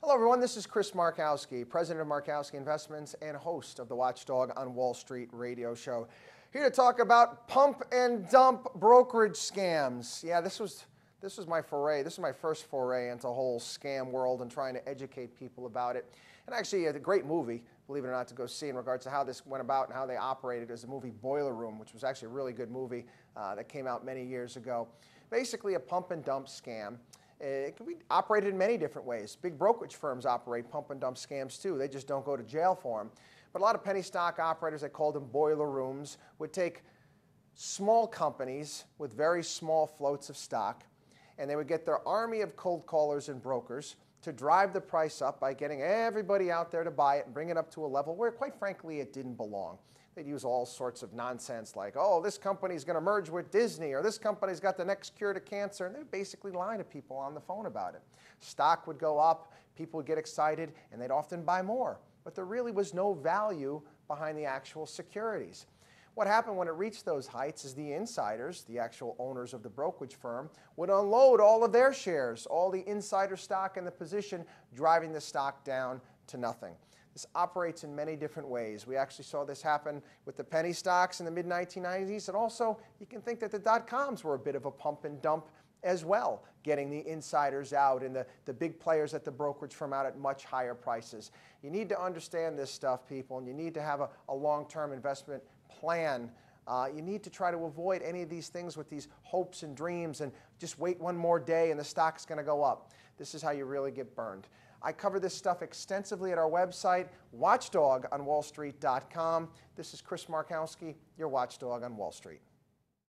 Hello everyone, this is Chris Markowski, president of Markowski Investments and host of the Watchdog on Wall Street radio show. Here to talk about pump and dump brokerage scams. Yeah, this was my foray. This is my first foray into the whole scam world and trying to educate people about it. And actually, a great movie, believe it or not, to go see in regards to how this went about and how they operated is the movie Boiler Room, which was actually a really good movie that came out many years ago. Basically, a pump and dump scam. It can be operated in many different ways. Big brokerage firms operate pump and dump scams too. They just don't go to jail for them. But a lot of penny stock operators, they called them boiler rooms, would take small companies with very small floats of stock, and they would get their army of cold callers and brokers to drive the price up by getting everybody out there to buy it and bring it up to a level where, quite frankly, it didn't belong. They'd use all sorts of nonsense like, oh, this company's going to merge with Disney, or this company's got the next cure to cancer, and they'd basically lie to people on the phone about it. Stock would go up, people would get excited, and they'd often buy more. But there really was no value behind the actual securities. What happened when it reached those heights is the insiders, the actual owners of the brokerage firm, would unload all of their shares, all the insider stock in the position, driving the stock down to nothing. This operates in many different ways. We actually saw this happen with the penny stocks in the mid-1990s, and also you can think that the dot-coms were a bit of a pump and dump as well, getting the insiders out and the big players at the brokerage firm out at much higher prices. You need to understand this stuff, people, and you need to have a long-term investment plan. You need to try to avoid any of these things with these hopes and dreams and just wait one more day and the stock's going to go up. This is how you really get burned. I cover this stuff extensively at our website, watchdogonwallstreet.com. This is Chris Markowski, your watchdog on Wall Street.